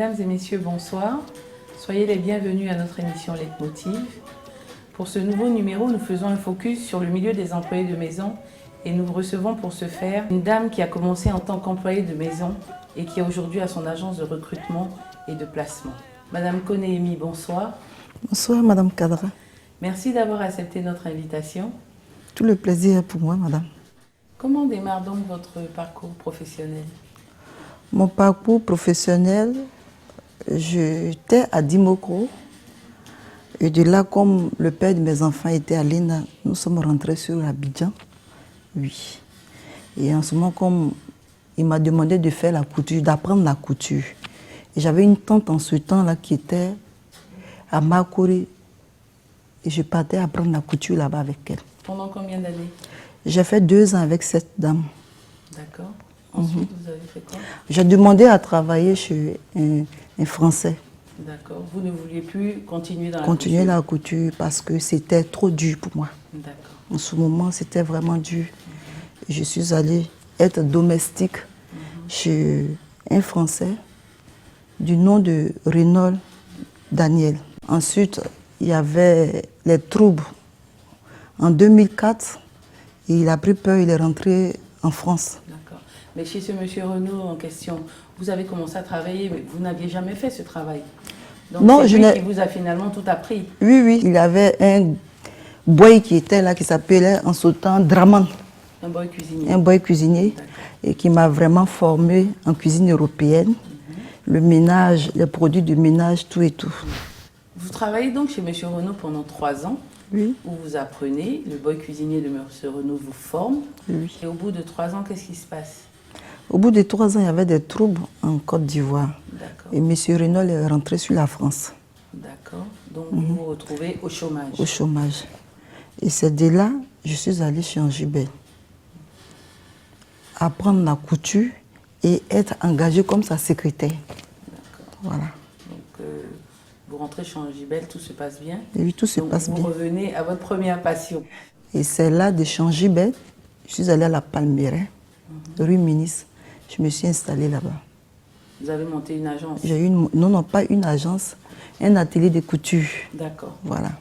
Mesdames et messieurs, bonsoir. Soyez les bienvenus à notre émission Leitmotiv. Pour ce nouveau numéro, nous faisons un focus sur le milieu des employés de maison et nous recevons pour ce faire une dame qui a commencé en tant qu'employée de maison et qui est aujourd'hui à son agence de recrutement et de placement. Madame Konéemi, bonsoir. Bonsoir, Madame Kadra. Merci d'avoir accepté notre invitation. Tout le plaisir est pour moi, Madame. Comment démarre donc votre parcours professionnel? Mon parcours professionnel, j'étais à Dimokro. Et de là, comme le père de mes enfants était à l'INA, nous sommes rentrés sur Abidjan. Oui. Et en ce moment, comme il m'a demandé de faire la couture, d'apprendre la couture. Et j'avais une tante en ce temps-là qui était à Makori. Et je partais apprendre la couture là-bas avec elle. Pendant combien d'années? J'ai fait 2 ans avec cette dame. D'accord. Ensuite, vous avez fait quoi? J'ai demandé à travailler chez un Français. D'accord. Vous ne vouliez plus continuer dans Continuer la couture parce que c'était trop dur pour moi. D'accord. En ce moment, c'était vraiment dur. Je suis allée être domestique chez un Français du nom de Renaud Daniel. Ensuite, il y avait les troubles. En 2004, il a pris peur, il est rentré en France. D'accord. Mais chez ce monsieur Renaud en question, vous avez commencé à travailler, mais vous n'aviez jamais fait ce travail. Donc Non, c'est lui qui vous a finalement tout appris. Oui, oui. Il y avait un boy qui était là, qui s'appelait en ce temps Draman. Un boy cuisinier. Un boy cuisinier et qui m'a vraiment formé en cuisine européenne. Le ménage, les produits de ménage, tout et tout. Vous travaillez donc chez monsieur Renaud pendant 3 ans. Oui. Où vous apprenez, le boy cuisinier de monsieur Renaud vous forme. Oui. Et au bout de 3 ans, qu'est-ce qui se passe? Au bout de 3 ans, il y avait des troubles en Côte d'Ivoire. Et M. Renaud est rentré sur la France. D'accord. Donc vous vous retrouvez au chômage. Au chômage. Et c'est de là que je suis allée chez Angibel. Apprendre la couture et être engagée comme sa secrétaire. D'accord. Voilà. Donc vous rentrez chez Angibel, tout se passe bien. Et oui, tout se passe bien. Vous revenez à votre première passion. Et c'est là de chez Angibel, je suis allée à la Palmeraie, rue Ministre. Je me suis installée là-bas. Vous avez monté une agence? J'ai eu non, pas une agence, un atelier de couture. D'accord. Voilà.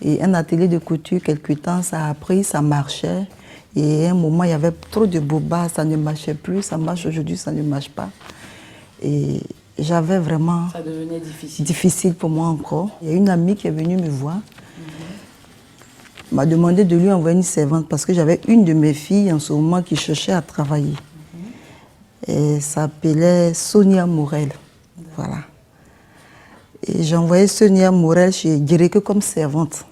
Et un atelier de couture, quelque temps, ça a pris, ça marchait. Et à un moment, il y avait trop de boba, ça ne marchait plus. Ça marche aujourd'hui, ça ne marche pas. Et j'avais vraiment... Ça devenait difficile. Difficile pour moi encore. Il y a une amie qui est venue me voir. M'a demandé de lui envoyer une servante parce que j'avais une de mes filles en ce moment qui cherchait à travailler. Elle s'appelait Sonia Morel. Voilà. Et j'ai envoyé Sonia Morel chez Guéreke comme servante.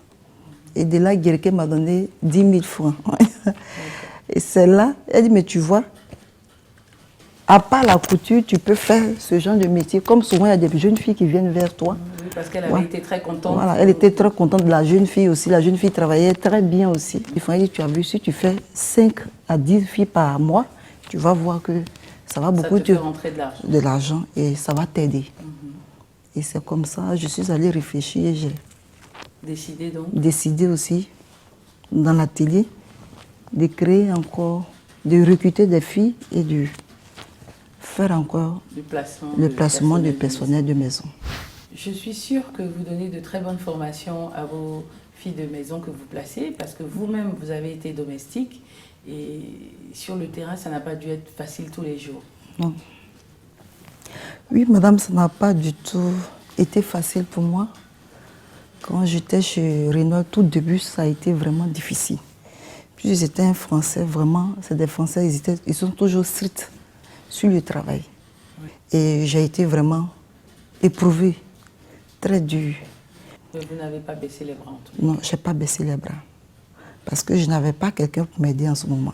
Et de là, Guéreke m'a donné 10 000 francs. Et celle-là, elle dit, mais tu vois, à part la couture, tu peux faire ce genre de métier. Comme souvent, il y a des jeunes filles qui viennent vers toi. Oui, parce qu'elle avait été très contente. Voilà, elle était très contente de la jeune fille aussi. La jeune fille travaillait très bien aussi. Il fallait dire, tu as vu, si tu fais 5 à 10 filles par mois, tu vas voir que ça va beaucoup te fait rentrer de l'argent et ça va t'aider. Et c'est comme ça, je suis allée réfléchir et j'ai décidé aussi, dans l'atelier, de créer encore, de recruter des filles et de faire encore le placement de personnel de maison. Je suis sûre que vous donnez de très bonnes formations à vos filles de maison que vous placez, parce que vous-même, vous avez été domestique et sur le terrain, ça n'a pas dû être facile tous les jours. Non. Oui, madame, ça n'a pas du tout été facile pour moi. Quand j'étais chez Renaud, tout début, ça a été vraiment difficile. Puis j'étais un Français, vraiment, c'est des Français, ils sont toujours stricts sur le travail. Oui. Et j'ai été vraiment éprouvée, très dure. Mais vous n'avez pas baissé les bras en tout cas? Non, je n'ai pas baissé les bras. Parce que je n'avais pas quelqu'un pour m'aider en ce moment.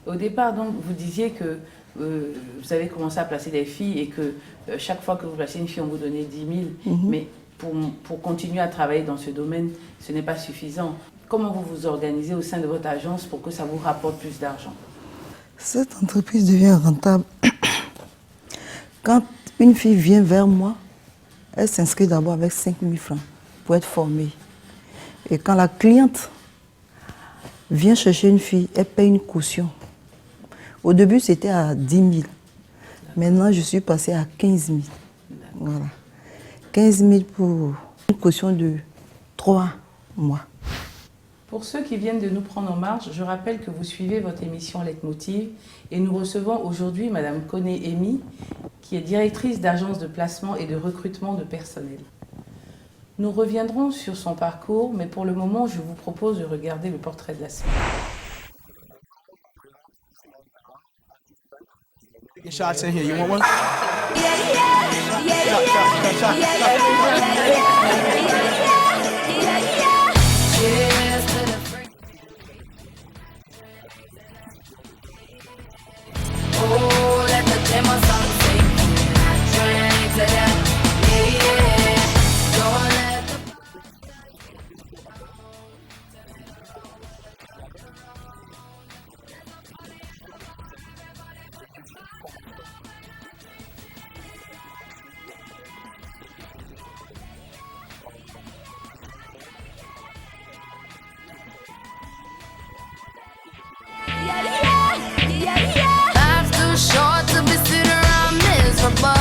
Au départ, donc, vous disiez que vous avez commencé à placer des filles et que chaque fois que vous placez une fille, on vous donnait 10 000. Mais pour continuer à travailler dans ce domaine, ce n'est pas suffisant. Comment vous vous organisez au sein de votre agence pour que ça vous rapporte plus d'argent? Cette entreprise devient rentable quand une fille vient vers moi, elle s'inscrit d'abord avec 5 000 francs pour être formée. Et quand la cliente vient chercher une fille, elle paye une caution. Au début, c'était à 10 000. Maintenant, je suis passée à 15 000. Voilà. 15 000 pour une caution de 3 mois. Pour ceux qui viennent de nous prendre en marche, je rappelle que vous suivez votre émission Leitmotiv et nous recevons aujourd'hui Madame Koné Emi, qui est directrice d'agence de placement et de recrutement de personnel. Nous reviendrons sur son parcours, mais pour le moment, je vous propose de regarder le portrait de la semaine. Shots in here. You want one? Oh, let the demo song sing. Drink to that. Yeah, yeah. Don't let the life's too short to be sitting around miserable.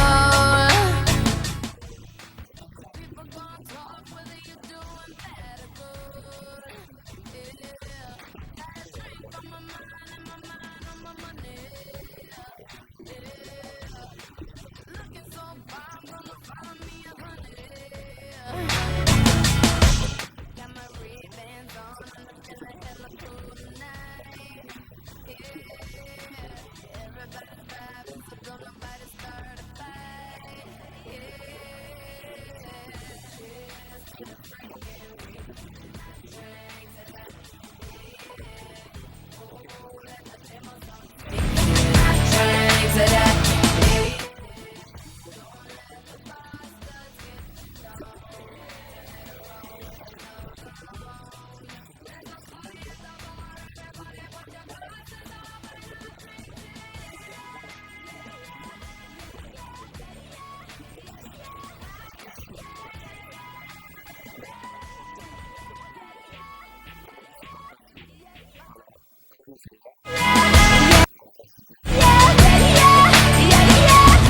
People gonna talk whether you're doing bad or good. Yeah. I drink on my mind and my mind on my money. Yeah. Looking so fine, gonna find me a honey. Got my Ray-Bans on and I'm feeling hella cool tonight. Everybody vibing, so don't nobody start a fight. Cheers to the freaking drink to that. Oh, let the demo song drink to that.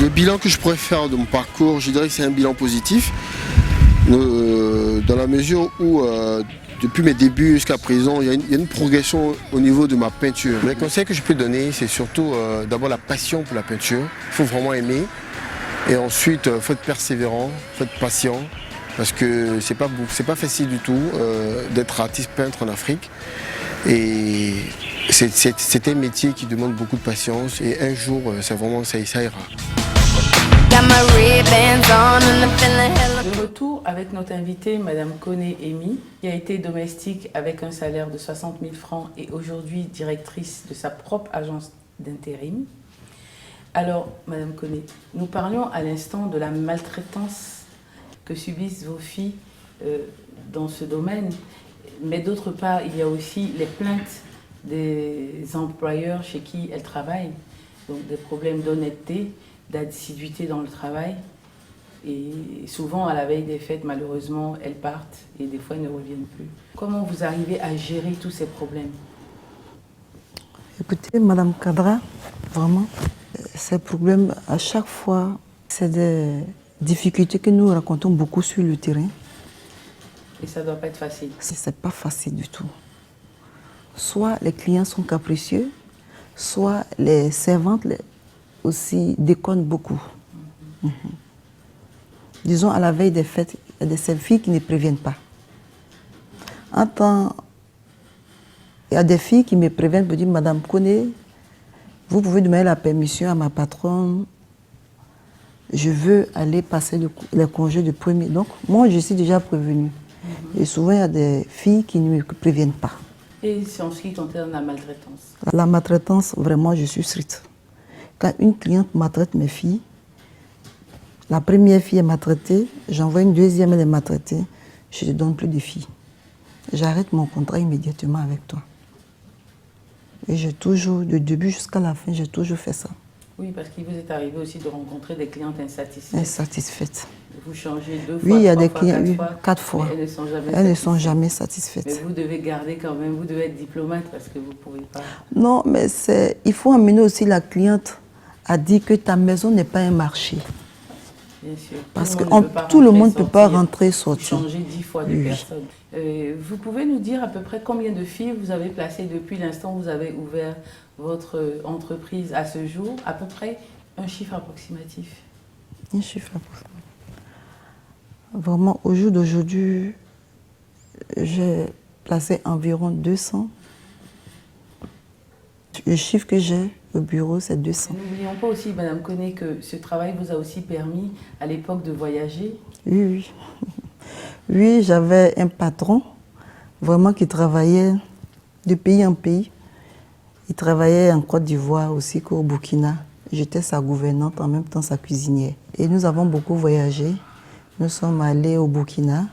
Le bilan que je pourrais faire de mon parcours, je dirais que c'est un bilan positif, dans la mesure où depuis mes débuts jusqu'à présent, il y a une progression au niveau de ma peinture. Les conseils que je peux donner, c'est surtout d'abord la passion pour la peinture. Il faut vraiment aimer. Et ensuite, il faut être persévérant, il faut être patient, parce que c'est pas facile du tout d'être artiste peintre en Afrique. Et c'est un métier qui demande beaucoup de patience. Et un jour, ça ira. Got my Ray-Bans on and I'm feeling hella. De retour avec notre invitée, Madame Koné Emi, qui a été domestique avec un salaire de 60 000 francs et aujourd'hui directrice de sa propre agence d'intérim. Alors, Madame Koné, nous parlions à l'instant de la maltraitance que subissent vos filles dans ce domaine, mais d'autre part, il y a aussi les plaintes des employeurs chez qui elles travaillent, donc des problèmes d'honnêteté, d'assiduité dans le travail. Et souvent, à la veille des fêtes, malheureusement, elles partent et des fois, elles ne reviennent plus. Comment vous arrivez à gérer tous ces problèmes? Écoutez, Madame Kadra, vraiment, ces problèmes, à chaque fois, c'est des difficultés que nous rencontrons beaucoup sur le terrain. Et ça ne doit pas être facile. C'est pas facile du tout. Soit les clients sont capricieux, soit les servantes aussi déconnent beaucoup. Disons, à la veille des fêtes, il y a des filles qui ne préviennent pas. Il y a des filles qui me préviennent pour dire, Madame Koné, vous pouvez demander la permission à ma patronne, je veux aller passer les congés de premier. Donc, moi, je suis déjà prévenue. Et souvent, il y a des filles qui ne me préviennent pas. Et c'est en ce qui concerne la maltraitance? La maltraitance, vraiment, je suis stricte. Quand une cliente maltraite mes filles, la première fille est maltraitée, j'envoie une deuxième, elle est maltraitée, je ne donne plus de filles. J'arrête mon contrat immédiatement avec toi. Et j'ai toujours, du début jusqu'à la fin, j'ai toujours fait ça. Oui, parce qu'il vous est arrivé aussi de rencontrer des clientes insatisfaites. Insatisfaites. Vous changez 2 fois, Oui, il y a 3 des fois, clients, 4 4 fois. fois. Mais elles Elles ne sont jamais satisfaites. Mais vous devez garder quand même, vous devez être diplomate parce que vous ne pouvez pas. Non, mais il faut amener aussi la cliente a dit que ta maison n'est pas un marché. Bien sûr. Parce que Tout le monde ne peut pas rentrer et sortir. Changer 10 fois de Oui. personne. Vous pouvez nous dire à peu près combien de filles vous avez placées depuis l'instant où vous avez ouvert votre entreprise à ce jour? À peu près un chiffre approximatif. Un chiffre approximatif. Vraiment, au jour d'aujourd'hui, j'ai placé environ 200. Le chiffre que j'ai au bureau, c'est 200. N'oublions pas aussi, Madame Koné, que ce travail vous a aussi permis à l'époque de voyager. Oui, oui. Oui, j'avais un patron vraiment qui travaillait de pays en pays. Il travaillait en Côte d'Ivoire aussi qu'au Burkina. J'étais sa gouvernante, en même temps sa cuisinière. Et nous avons beaucoup voyagé. Nous sommes allés au Burkina,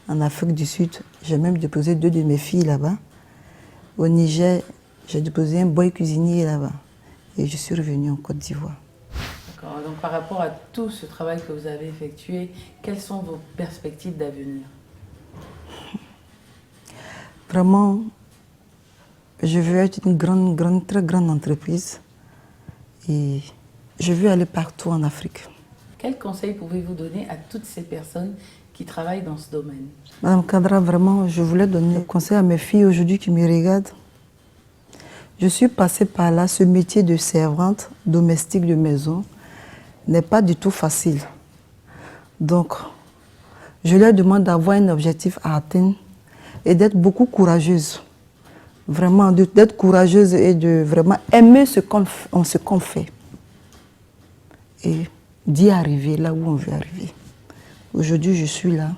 en Afrique du Sud. J'ai même déposé 2 de mes filles là-bas. Au Niger, j'ai déposé un boy cuisinier là-bas. Et je suis revenue en Côte d'Ivoire. D'accord. Donc par rapport à tout ce travail que vous avez effectué, quelles sont vos perspectives d'avenir? Vraiment, je veux être une très grande entreprise. Et je veux aller partout en Afrique. Quels conseils pouvez-vous donner à toutes ces personnes qui travaillent dans ce domaine? Madame Kadra, vraiment, je voulais donner un conseil à mes filles aujourd'hui qui me regardent. Je suis passée par là, ce métier de servante domestique de maison n'est pas du tout facile. Donc, je leur demande d'avoir un objectif à atteindre et d'être beaucoup courageuse. Vraiment, d'être courageuse et de vraiment aimer ce qu'on fait. Et d'y arriver là où on veut arriver. Aujourd'hui, je suis là.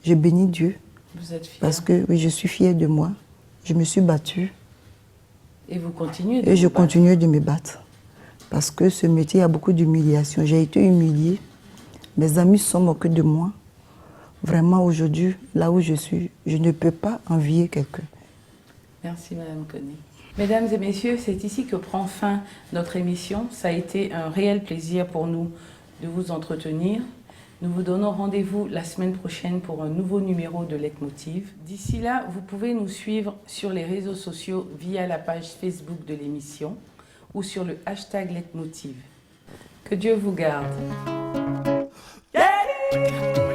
Je bénis Dieu. Vous êtes fière? Parce que oui, je suis fière de moi. Je me suis battue. Et vous continuez de Et vous je battre. continue de me battre. Parce que ce métier a beaucoup d'humiliation. J'ai été humiliée. Mes amis se sont moqués de moi. Vraiment, aujourd'hui, là où je suis, je ne peux pas envier quelqu'un. Merci Madame Koné. Mesdames et messieurs, c'est ici que prend fin notre émission. Ça a été un réel plaisir pour nous de vous entretenir. Nous vous donnons rendez-vous la semaine prochaine pour un nouveau numéro de Leitmotiv. D'ici là, vous pouvez nous suivre sur les réseaux sociaux via la page Facebook de l'émission ou sur le hashtag Leitmotiv. Que Dieu vous garde. Yeah!